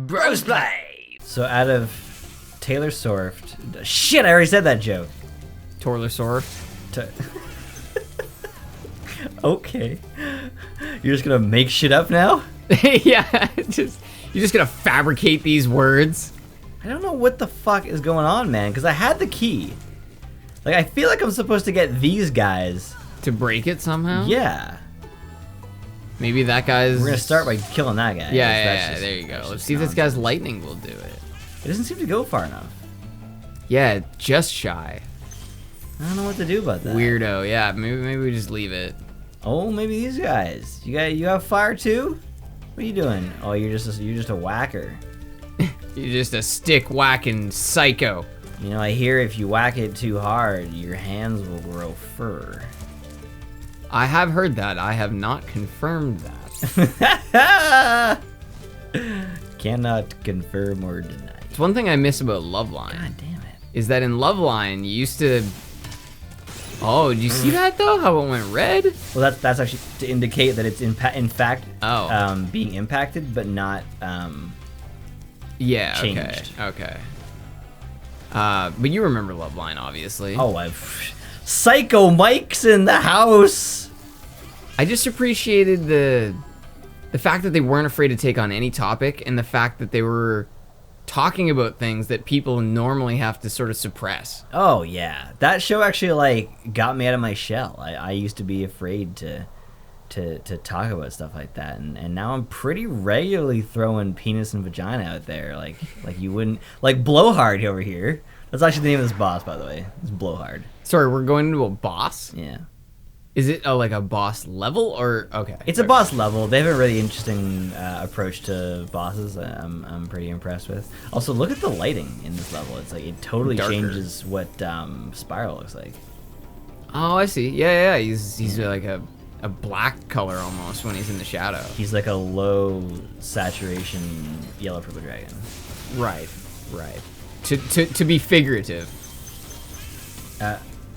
Brosplay. So out of Taylor Swift, shit, I already said that joke. Taylor Swift. Okay, you're just gonna make shit up now? Yeah, you're just gonna fabricate these words. I don't know what the fuck is going on, man, because I had the key. Like, I feel like I'm supposed to get these guys. To break it somehow? Yeah. Maybe that guy's... We're gonna start by killing that guy. Yeah, there you go. Let's see if this guy's lightning will do it. It doesn't seem to go far enough. Yeah, just shy. I don't know what to do about that. Weirdo, yeah, maybe we just leave it. Oh, maybe these guys. You have fire too? What are you doing? Oh, you're just a whacker. You're just a stick whacking psycho. You know, I hear if you whack it too hard, your hands will grow fur. I have heard that. I have not confirmed that. Cannot confirm or deny. It's one thing I miss about Loveline. God damn it. Is that in Loveline you used to... Oh, did you see that though? How it went red? Well, that's actually to indicate that it's in fact being impacted, but not yeah. changed. Okay. But you remember Loveline, obviously. Oh, Psycho Mike's in the house. I just appreciated the fact that they weren't afraid to take on any topic, and the fact that they were talking about things that people normally have to sort of suppress. Oh yeah, that show actually like got me out of my shell. I used to be afraid to talk about stuff like that, and now I'm pretty regularly throwing penis and vagina out there, like you wouldn't, like Blowhard over here. That's actually the name of this boss, by the way. It's Blowhard. Sorry, we're going into a boss? Yeah. Is it like a boss level or okay? It's a boss level. They have a really interesting approach to bosses. I'm pretty impressed with. Also, look at the lighting in this level. It's like it totally changes what Spyro looks like. Oh, I see. Yeah. He's like a black color almost when he's in the shadow. He's like a low saturation yellow purple dragon. Right. To be figurative.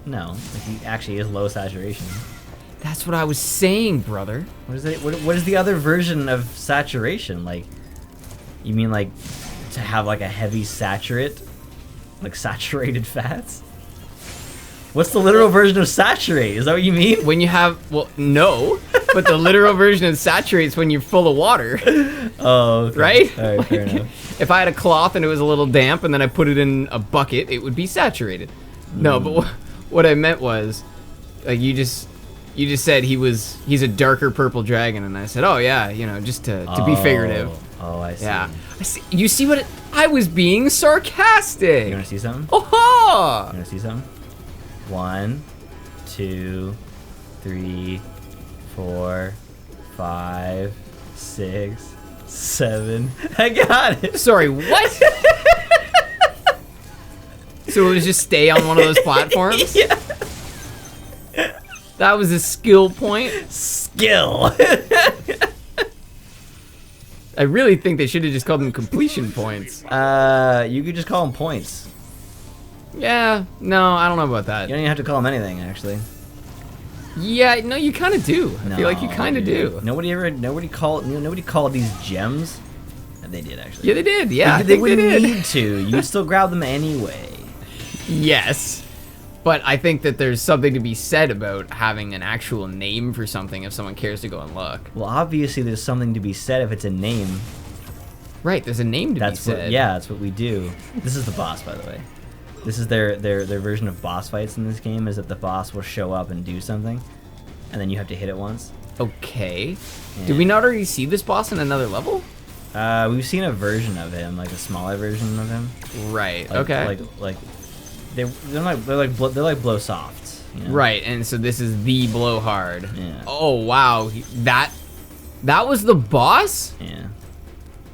No, like he actually is low saturation. That's what I was saying, brother. What is it? What is the other version of saturation? Like, you mean like to have like a heavy saturate, like saturated fats? What's the literal version of saturate? Is that what you mean? When you have, well, no, but the literal version of saturate's when you're full of water. Oh, okay. Right? All right, Like, fair enough. If I had a cloth and it was a little damp and then I put it in a bucket, it would be saturated. No, but what I meant was, like you just said he's a darker purple dragon, and I said, oh yeah, you know, just to be figurative. Oh, I see. Yeah. You see what I was being sarcastic. You want to see something? Oh! You want to see something? 1, 2, 3, 4, 5, 6, 7. I got it. Sorry, what? So it was just stay on one of those platforms? Yeah. That was a skill point? Skill. I really think they should have just called them completion points. You could just call them points. Yeah, no, I don't know about that. You don't even have to call them anything, actually. Yeah, no, you kind of do. I feel like you No, kind of do. Nobody called these gems. They did, actually. Yeah, they did. Yeah, They wouldn't did. need to. You'd still grab them anyway. Yes, but I think that there's something to be said about having an actual name for something if someone cares to go and look. Well, obviously, there's something to be said if it's a name. Right, there's a name to be said. Yeah, that's what we do. This is the boss, by the way. This is their version of boss fights in this game, is that the boss will show up and do something, and then you have to hit it once. Okay. Yeah. Did we not already see this boss in another level? We've seen a version of him, like a smaller version of him. Right. Like, okay. Like they're like blow softs. You know? Right, and so this is the blowhard. Yeah. Oh wow, that was the boss? Yeah.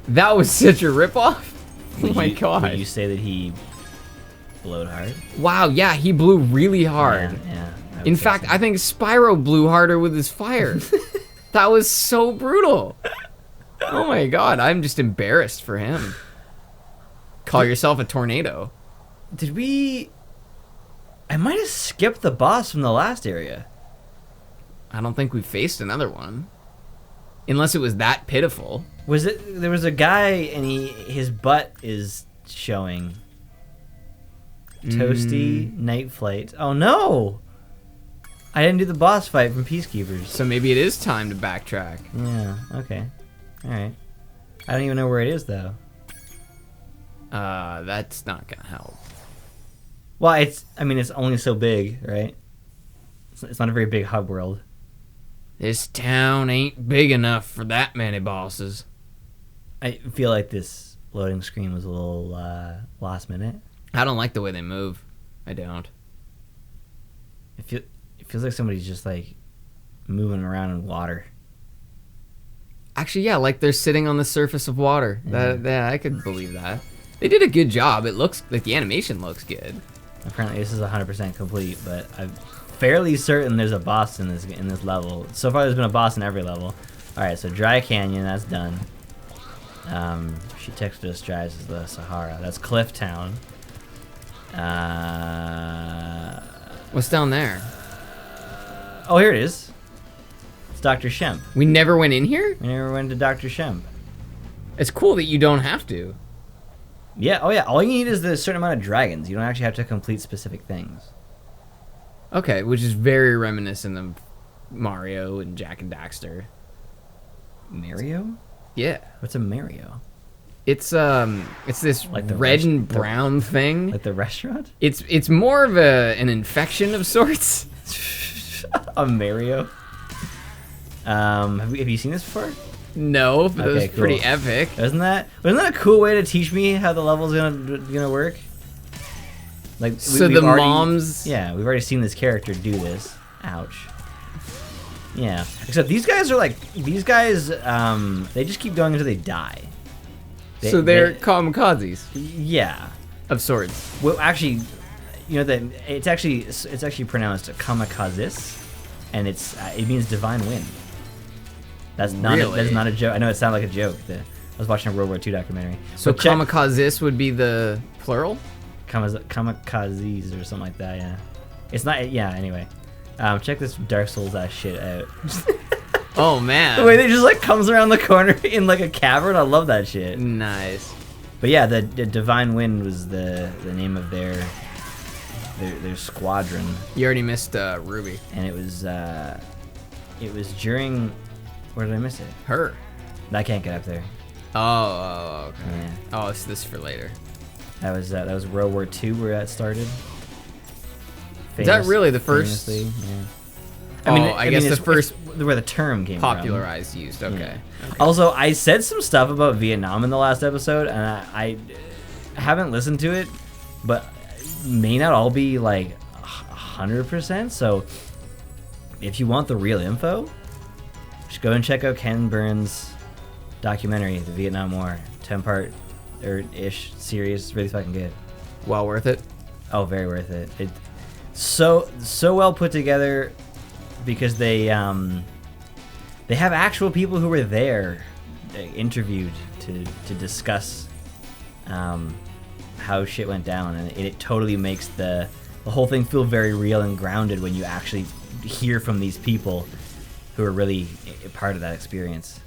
That was such a ripoff. Oh my god. Would you say that he blowed hard? Wow, yeah, he blew really hard. Yeah. In fact, I think Spyro blew harder with his fire. That was so brutal. Oh my god, I'm just embarrassed for him. Call yourself a tornado. Did we... I might have skipped the boss from the last area. I don't think we faced another one. Unless it was that pitiful. Was it? There was a guy and his butt is showing. Toasty Night Flight. Oh no! I didn't do the boss fight from Peacekeepers. So maybe it is time to backtrack. Yeah. Okay. All right. I don't even know where it is though. That's not gonna help. Well, it's only so big, right? It's not a very big hub world. This town ain't big enough for that many bosses. I feel like this loading screen was a little last minute. I don't like the way they move. I don't. It feels like somebody's just like moving around in water. Actually, yeah, like they're sitting on the surface of water. Yeah. Yeah, I could believe that. They did a good job. It looks like the animation looks good. Apparently, this is 100% complete, but I'm fairly certain there's a boss in this level. So far, there's been a boss in every level. All right, so Dry Canyon, that's done. She texted us dries as the Sahara. That's Cliff Town. What's down there? Oh, here it is. It's Dr. Shemp. We never went in here? We never went to Dr. Shemp. It's cool that you don't have to. Yeah, oh yeah, all you need is the certain amount of dragons. You don't actually have to complete specific things. Okay, which is very reminiscent of Mario and Jack and Daxter. Mario? Yeah. What's a Mario? It's this Like the red and brown thing. Like the restaurant? It's more of an infection of sorts. A Mario? Have you seen this before? No, but it was Okay, cool. pretty epic. Wasn't that a cool way to teach me how the level's gonna work? Like So we've the already, moms. Yeah, we've already seen this character do this. Ouch. Yeah. Except these guys are like they just keep going until they die. So they're kamikazes yeah. of sorts. Well, actually, you know that it's actually pronounced kamikazes, and it means divine wind. That's not a joke. I know it sounded like a joke. I was watching a World War II documentary. So kamikazes would be the plural? Kamikazes or something like that. Yeah. It's not. Yeah. Anyway, check this Dark Souls ass shit out. Oh man. The way they just like comes around the corner in like a cavern. I love that shit. Nice. But yeah, the Divine Wind was the name of their squadron. You already missed Ruby. And it was during. Where did I miss it? Her. I can't get up there. Oh, okay. Yeah. Oh, it's this for later. That was World War II where that started. Is that really the first? Famously, yeah. I guess the first where the term came popularized, used. Okay. Yeah. Okay. Also, I said some stuff about Vietnam in the last episode, and I haven't listened to it, but may not all be like 100%. So, if you want the real info, just go and check out Ken Burns' documentary, The Vietnam War, 10-part or ish series. It's really fucking good. Well worth it. Oh, very worth it. It so well put together because they have actual people who were there interviewed to discuss how shit went down, and it totally makes the whole thing feel very real and grounded when you actually hear from these people who are really a part of that experience.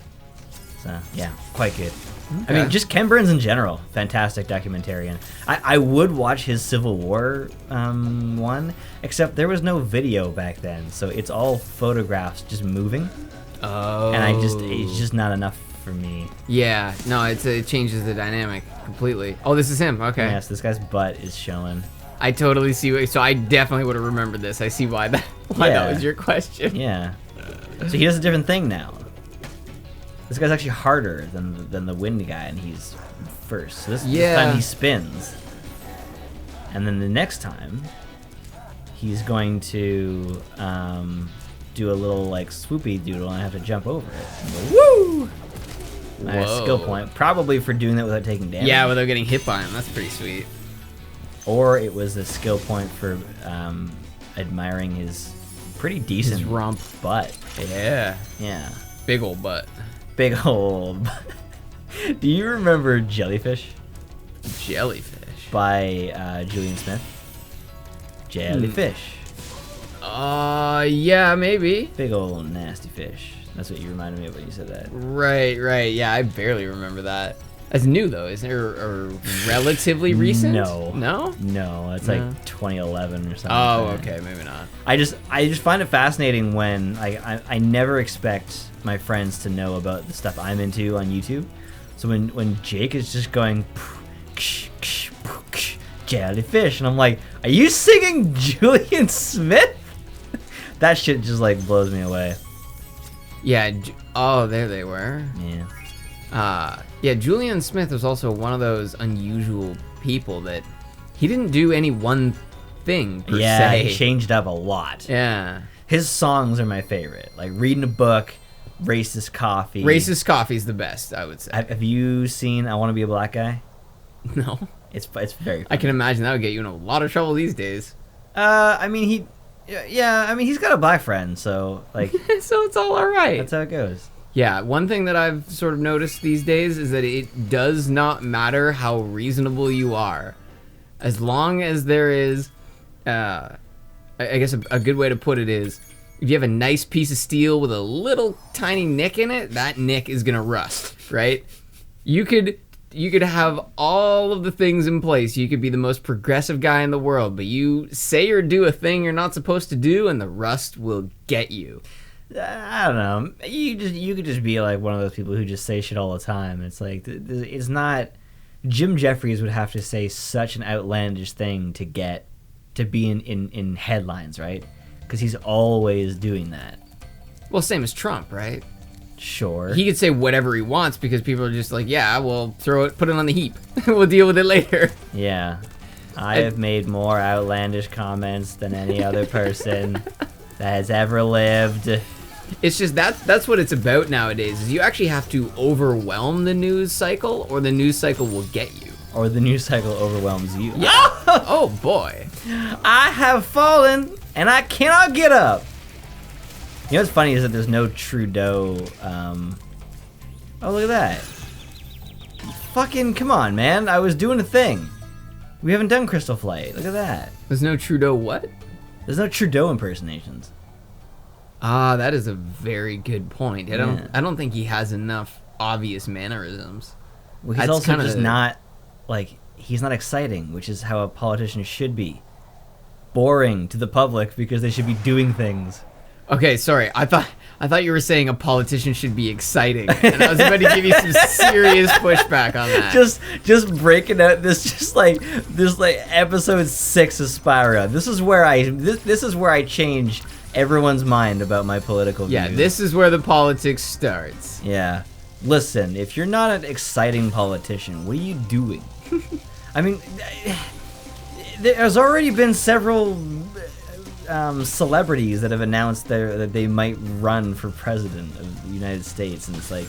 So yeah, quite good. Okay. I mean, just Ken Burns in general, fantastic documentarian. I would watch his Civil War one, except there was no video back then, so it's all photographs just moving. Oh. And it's just not enough for me. Yeah, no, it changes the dynamic completely. Oh, this is him. Okay. Yes, this guy's butt is showing. I totally see. So I definitely would have remembered this. I see why that was your question. Yeah. So he does a different thing now. This guy's actually harder than the wind guy, and he's first. So this time he spins. And then the next time, he's going to do a little like swoopy doodle, and I have to jump over it. Woo! Nice skill point, probably for doing that without taking damage. Yeah, without getting hit by him. That's pretty sweet. Or it was a skill point for admiring his pretty decent rump butt. Yeah. Yeah. Big old butt. Big old butt. Do you remember Jellyfish? Jellyfish. By Julian Smith. Jellyfish. Yeah, maybe. Big old nasty fish. That's what you reminded me of when you said that. Right. Yeah, I barely remember that. That's new though, isn't it? Or relatively recent? No. No? No, it's like 2011 or something. Oh, like that. okay, maybe not. I just find it fascinating when I never expect my friends to know about the stuff I'm into on YouTube. So when Jake is just going jellyfish, and I'm like, are you singing Julian Smith? That shit just like blows me away. Yeah. Oh, there they were. Yeah. Yeah, Julian Smith was also one of those unusual people that he didn't do any one thing per se. He changed up a lot. Yeah. His songs are my favorite. Like Reading a Book, Racist Coffee. Racist Coffee's the best, I would say. Have you seen I Want to Be a Black Guy? No. It's very funny. I can imagine that would get you in a lot of trouble these days. I mean, he's got a black friend, so like So it's all right. that's how it goes. Yeah, one thing that I've sort of noticed these days is that it does not matter how reasonable you are. As long as there is, I guess a good way to put it is, if you have a nice piece of steel with a little tiny nick in it, that nick is gonna rust, right? You could have all of the things in place. You could be the most progressive guy in the world, but you say or do a thing you're not supposed to do, and the rust will get you. I don't know. You could just be like one of those people who just say shit all the time. It's like it's not. Jim Jeffries would have to say such an outlandish thing to be in headlines, right? Because he's always doing that. Well, same as Trump, right? Sure. He could say whatever he wants because people are just like, yeah, we'll put it on the heap. We'll deal with it later. Yeah. I have made more outlandish comments than any other person that has ever lived. It's just that's what it's about nowadays, is you actually have to overwhelm the news cycle or the news cycle will get you. Or the news cycle overwhelms you. Yeah. Oh boy. I have fallen and I cannot get up. You know what's funny is that there's no Trudeau. Oh, look at that. Fucking come on, man. I was doing a thing. We haven't done Crystal Flight. Look at that. There's no Trudeau what? There's no Trudeau impersonations. Ah, that is a very good point. I don't think he has enough obvious mannerisms. Well, he's also just not, like, he's not exciting, which is how a politician should be. Boring to the public because they should be doing things. Okay, sorry. I thought you were saying a politician should be exciting, and I was about to give you some serious pushback on that. Just breaking out this episode 6 of Spyro. This is where I change everyone's mind about my political views. Yeah, this is where the politics starts. Yeah. Listen, if you're not an exciting politician, what are you doing? I mean, there's already been several celebrities that have announced that they might run for president of the United States, and it's like,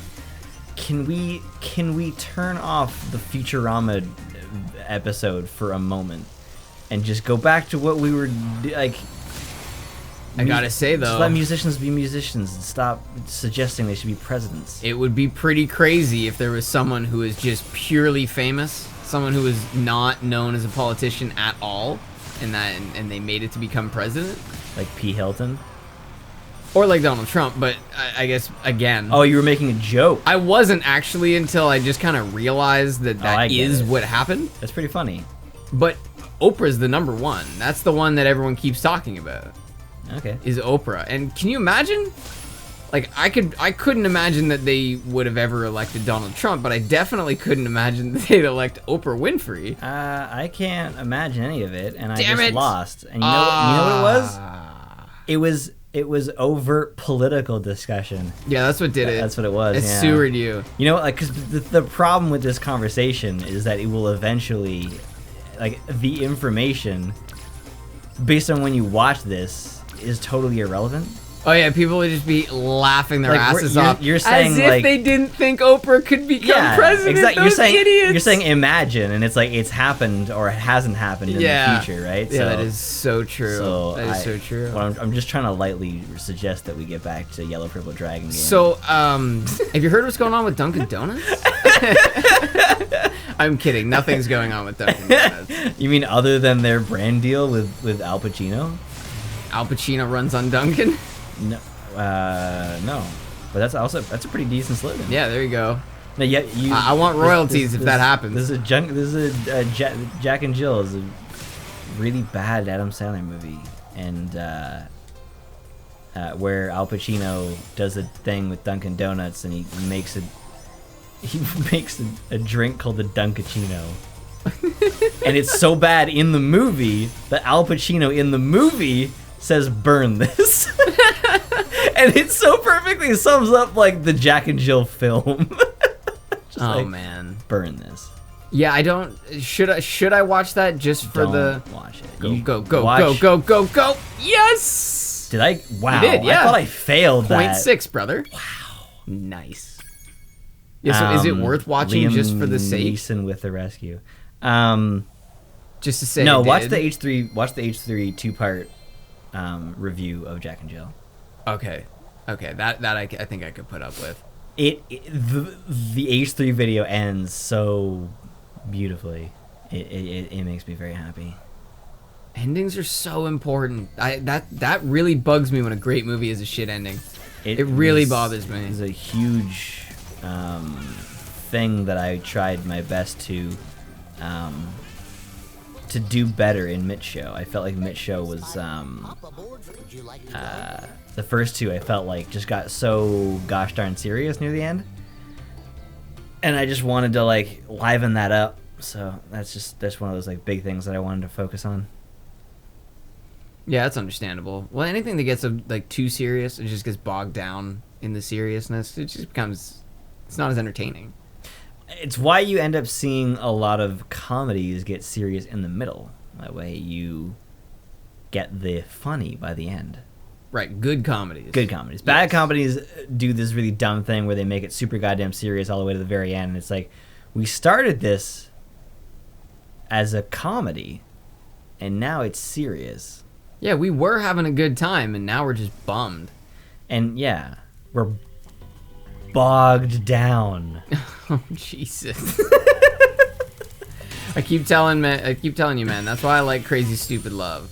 can we turn off the Futurama episode for a moment and just go back to what we were like? I gotta say though, just let musicians be musicians and stop suggesting they should be presidents. It would be pretty crazy if there was someone who is just purely famous, someone who is not known as a politician at all, and they made it to become president. Like P. Hilton? Or like Donald Trump, but I guess, again... Oh, you were making a joke. I wasn't actually until I just kind of realized that is what happened. That's pretty funny. But Oprah's the number one. That's the one that everyone keeps talking about. Okay. Is Oprah. And can you imagine? Like, I couldn't imagine that they would have ever elected Donald Trump, but I definitely couldn't imagine that they'd elect Oprah Winfrey. I can't imagine any of it, and Damn I just it. lost. And you know what it was? It was overt political discussion. Yeah, that's what did it. That's what it was. It yeah. sewered you. You know, like, because the problem with this conversation is that it will eventually, like, the information based on when you watch this is totally irrelevant. Oh yeah, people would just be laughing their asses off. You're saying, as if like, they didn't think Oprah could become president. Exactly. Those idiots. You're saying imagine, and it's like it's happened or it hasn't happened in the future, right? Yeah, that is so true. So true. Well, I'm just trying to lightly suggest that we get back to Yellow Purple Dragon game. So, have you heard what's going on with Dunkin' Donuts? I'm kidding. Nothing's going on with Dunkin' Donuts. You mean other than their brand deal with Al Pacino? Al Pacino runs on Dunkin'? No. No. But that's a pretty decent slogan. Yeah, there you go. No, yeah, I want royalties if that happens. This is Jack and Jill is a really bad Adam Sandler movie, and where Al Pacino does a thing with Dunkin' Donuts, and he makes a drink called the Dunkachino. And it's so bad in the movie that Al Pacino in the movie says, "Burn this." And it so perfectly sums up like the Jack and Jill film. Just oh like, man, burn this. Yeah, I don't. Should I watch that just for Don't watch it. Go. Yes. Did I? Wow. You did, yeah. I thought I failed that. 0.6, brother. Wow. Nice. Yeah. So is it worth watching Liam just for the sake? Neeson with the rescue. Just to say. No, watch the H3. Watch the H3 2-part review of Jack and Jill. Okay. That I think I could put up with. The H3 video ends so beautifully. It makes me very happy. Endings are so important. That really bugs me when a great movie is a shit ending. It really bothers me. It's a huge thing that I tried my best to do better in Mitch Show. I felt like Mitch Show was the first two. I felt like just got so gosh darn serious near the end, and I just wanted to like liven that up. So that's one of those like big things that I wanted to focus on. Yeah, that's understandable. Well, anything that gets like too serious, it just gets bogged down in the seriousness. It just becomes, it's not as entertaining. It's why you end up seeing a lot of comedies get serious in the middle. That way you get the funny by the end. Right, good comedies. Good comedies. Bad comedies do this really dumb thing where they make it super goddamn serious all the way to the very end. And it's like, we started this as a comedy, and now it's serious. Yeah, we were having a good time, and now we're just bummed. And yeah, we're bogged down. Oh Jesus! I keep telling you, man. That's why I like Crazy Stupid Love.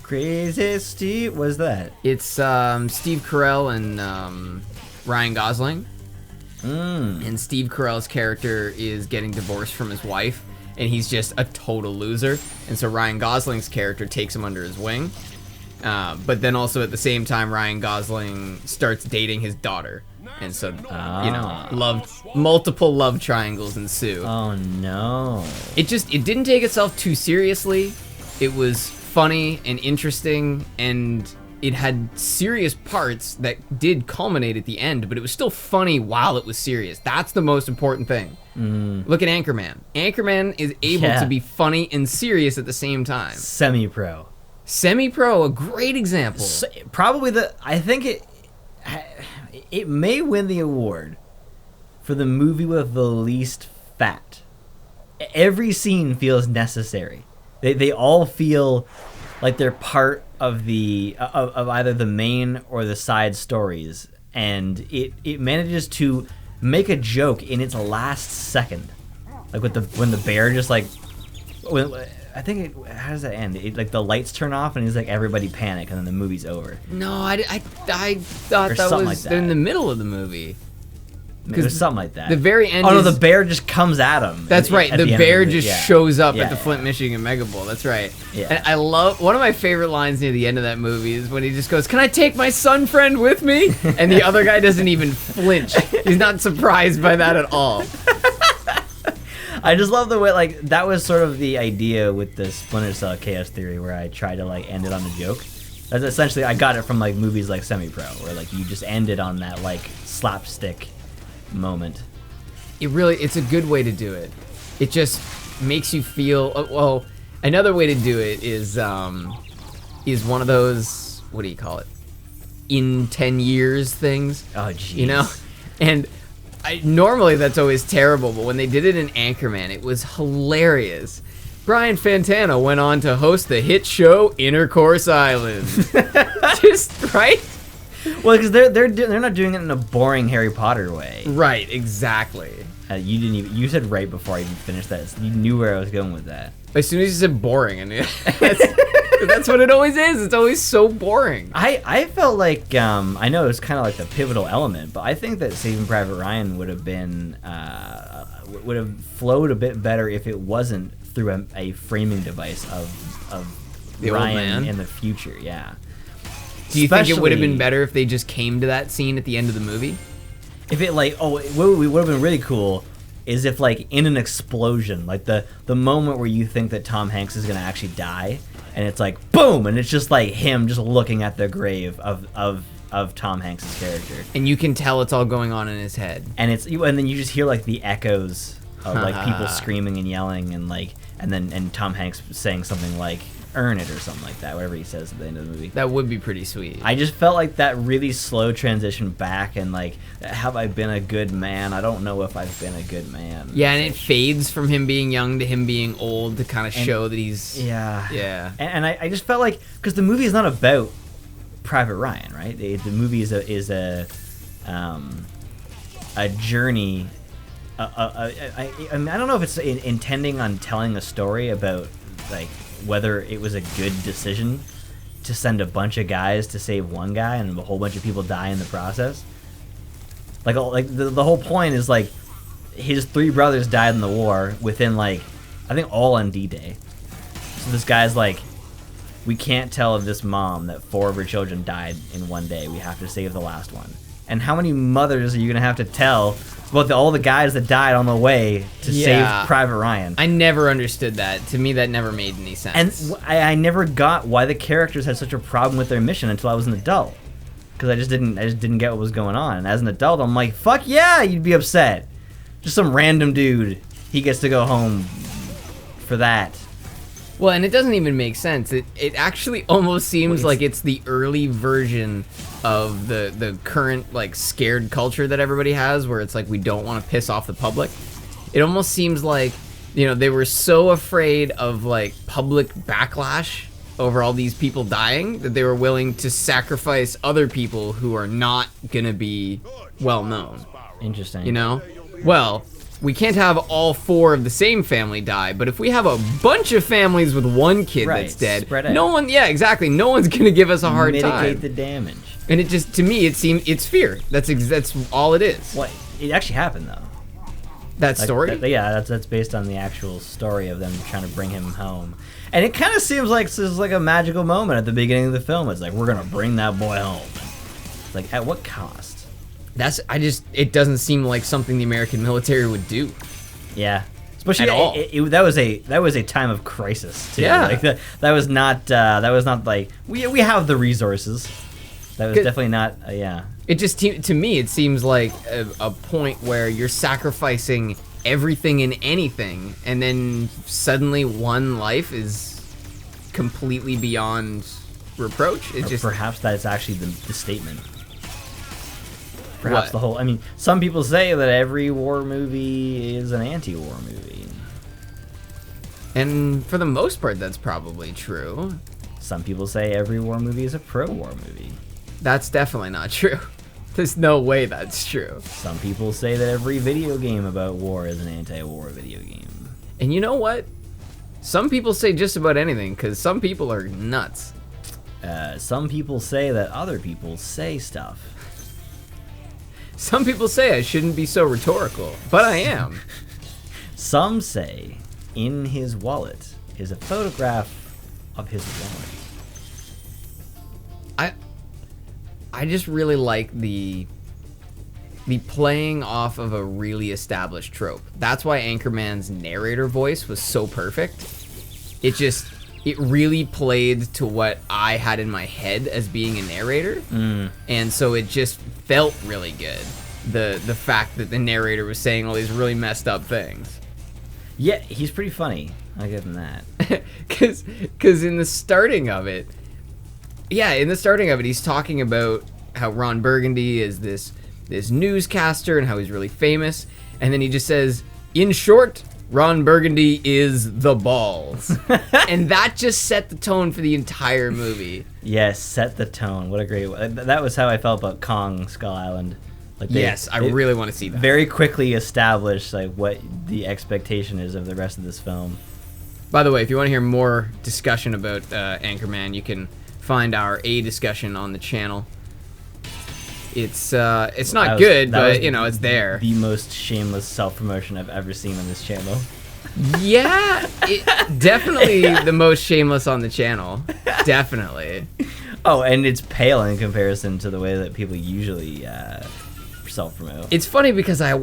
Crazy Steve, what's that? It's Steve Carell and Ryan Gosling. And Steve Carell's character is getting divorced from his wife, and he's just a total loser. And so Ryan Gosling's character takes him under his wing. But then also at the same time, Ryan Gosling starts dating his daughter. And so, multiple love triangles ensue. Oh no. It didn't take itself too seriously. It was funny and interesting, and it had serious parts that did culminate at the end, but it was still funny while it was serious. That's the most important thing. Look at Anchorman. Anchorman is able to be funny and serious at the same time. Semi-Pro, a great example. Probably I think it may win the award for the movie with the least fat. Every scene feels necessary. They all feel like they're part of the of either the main or the side stories, and it manages to make a joke in its last second, like when the bear just like, I think how does that end? Like the lights turn off and he's like, everybody panic, and then the movie's over. No, I thought that was like that. In the middle of the movie. There's something like that. The very end. Oh no, the bear just comes at him. That's right. The bear just shows up at the Flint, Michigan Mega Bowl. That's right. Yeah. And I love one of my favorite lines near the end of that movie is when he just goes, "Can I take my son friend with me?" And the other guy doesn't even flinch. He's not surprised by that at all. I just love the way, like, that was sort of the idea with the Splinter Cell Chaos Theory, where I tried to like end it on a joke. That's essentially, I got it from like movies like Semi-Pro, where like you just end it on that like slapstick moment. It's a good way to do it. It just makes you feel, well, another way to do it is one of those, what do you call it, in 10 years things. Oh jeez. You know? And normally that's always terrible, but when they did it in Anchorman, it was hilarious. Brian Fantano went on to host the hit show Intercourse Island. Just right? Well, because they're not doing it in a boring Harry Potter way. Right, exactly. You said right before I even finished that. So you knew where I was going with that. As soon as you said boring, and That's what it always is. It's always so boring. I felt like I know it's kind of like the pivotal element, but I think that Saving Private Ryan would have been would have flowed a bit better if it wasn't through a framing device of The old Ryan man? in the future. Yeah. Do you think it would have been Especially better if they just came to that scene at the end of the movie? if it like what would have been really cool is if like in an explosion, like the moment where you think that Tom Hanks is gonna actually die, and it's like boom, and it's just like him just looking at the grave of Tom Hanks' character, And you can tell it's all going on in his head. and then you just hear like the echoes of like people screaming and yelling, and Tom Hanks saying something like "earn it" or something like that, whatever he says at the end of the movie. That would be pretty sweet. I just felt like that really slow transition back, and like, have I been a good man? I don't know if I've been a good man. Yeah, and it fades from him being young to him being old to kind of show that he's... Yeah. Yeah. And I just felt like, because the movie is not about Private Ryan, right? The movie is a journey. I mean, I don't know if it's intending on telling a story about like whether it was a good decision to send a bunch of guys to save one guy and a whole bunch of people die in the process. Like the whole point is like his 3 brothers died in the war within like I think all on D-Day. So this guy's like, we can't tell of this mom that 4 of her children died in one day. We have to save the last one. And how many mothers are you gonna have to tell about all the guys that died on the way to save Private Ryan? I never understood that. To me, that never made any sense. And I never got why the characters had such a problem with their mission until I was an adult, because I just didn't get what was going on. And as an adult, I'm like, fuck yeah, you'd be upset. Just some random dude, he gets to go home for that. Well, and it doesn't even make sense. It actually almost seems like it's the early version of the current like scared culture that everybody has, where it's like we don't want to piss off the public. It almost seems like, you know, they were so afraid of like public backlash over all these people dying that they were willing to sacrifice other people who are not gonna be well known. Interesting. You know? Well, we can't have all 4 of the same family die, but if we have a bunch of families with one kid that's dead, spread out. no one, yeah, exactly, no one's gonna give us a hard time. Mitigate the damage. And it just, to me, it's fear. That's all it is. What? It actually happened though. That Like, story? that's based on the actual story of them trying to bring him home. And it kind of seems like this is like a magical moment at the beginning of the film. It's like, we're gonna bring that boy home. It's like, at what cost? It doesn't seem like something the American military would do. Yeah, especially At all. That was a time of crisis too. Yeah. Like that was not like we have the resources. That was definitely not. Yeah. It just, to me, it seems like a point where you're sacrificing everything and anything, and then suddenly one life is completely beyond reproach. It just, Perhaps that's actually the statement. Perhaps What? the whole. I mean, some people say that every war movie is an anti-war movie. and for the most part, that's probably true. Some people say every war movie is a pro-war movie. That's definitely not true. There's no way that's true. Some people say that every video game about war is an anti-war video game. And you know what? Some people say just about anything, because some people are nuts. Some people say that other people say stuff. Some people say I shouldn't be so rhetorical, but I am. Some say in his wallet is a photograph of his wallet. I just really like the playing off of a really established trope. That's why Anchorman's narrator voice was so perfect. It really played to what I had in my head as being a narrator. And so it just felt really good. The fact that the narrator was saying all these really messed up things. Yeah, he's pretty funny. I'll give him that. Because in the starting of it, he's talking about how Ron Burgundy is this newscaster and how he's really famous. And then he just says, in short, Ron Burgundy is the balls. And that just set the tone for the entire movie. Yes, set the tone. What a great one. That was how I felt about Kong Skull Island. Like I really want to see that. Very quickly established like what the expectation is of the rest of this film. By the way, if you want to hear more discussion about Anchorman, you can find our discussion on the channel. It's not good, but you know, it's there. The most shameless self-promotion I've ever seen on this channel. Yeah, definitely the most shameless on the channel. Definitely. Oh, and it's pale in comparison to the way that people usually self-promote. It's funny because it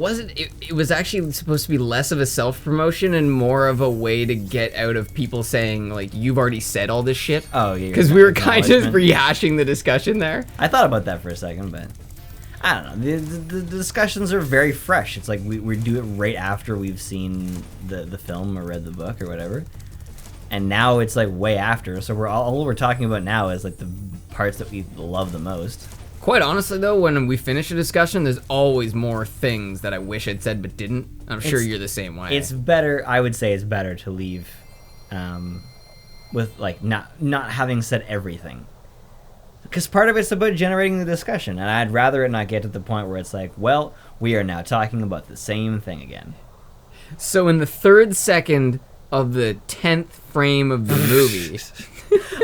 was actually supposed to be less of a self-promotion and more of a way to get out of people saying, like, you've already said all this shit. Oh, yeah. Because we were kind of rehashing the discussion there. I thought about that for a second, but I don't know. The discussions are very fresh. It's like we do it right after we've seen the film or read the book or whatever. And now it's like way after. So all we're talking about now is like the parts that we love the most. Quite honestly, though, when we finish a discussion, there's always more things that I wish I'd said but didn't. I'm sure you're the same way. It's better, I would say it's better to leave with, like, not having said everything. Because part of it's about generating the discussion, and I'd rather it not get to the point where it's like, well, we are now talking about the same thing again. So in the 3rd second of the 10th frame of the movie...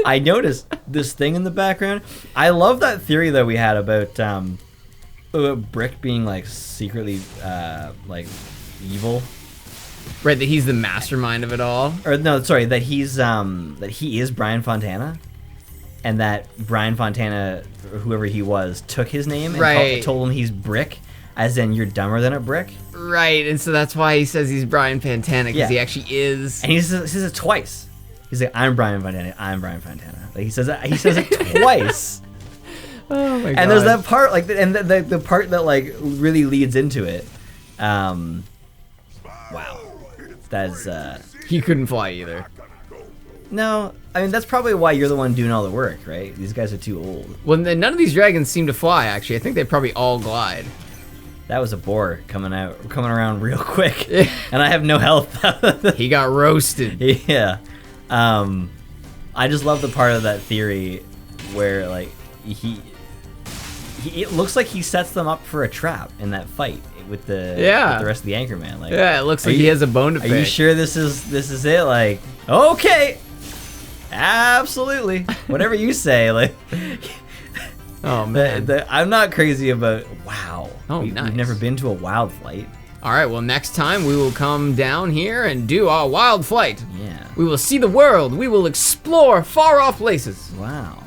I noticed this thing in the background. I love that theory that we had about Brick being like secretly like evil. Right, that he's the mastermind of it all. Or no, sorry, that he's that he is Brian Fontana, and that Brian Fontana, whoever he was, took his name and told him he's Brick, as in you're dumber than a brick. Right, and so that's why he says he's Brian Fontana, because he actually is. And he says it twice. He's like, I'm Brian Fontana. I'm Brian Fontana. Like, he says it twice. Oh my god! And there's that part, like, and the part that like really leads into it. Wow, that's he couldn't fly either. No, I mean that's probably why you're the one doing all the work, right? These guys are too old. Well, none of these dragons seem to fly. Actually, I think they probably all glide. That was a boar coming around real quick, and I have no health. He got roasted. Yeah. I just love the part of that theory where like he it looks like he sets them up for a trap in that fight with the rest of the Anchorman. Like, yeah, it looks like he has a bone to pick. Are you sure this is it? Like, okay, absolutely, whatever you say. Like, oh man, I'm not crazy about nice. We've never been to a wild flight. All right, well, next time we will come down here and do our wild flight. Yeah. We will see the world. We will explore far-off places. Wow.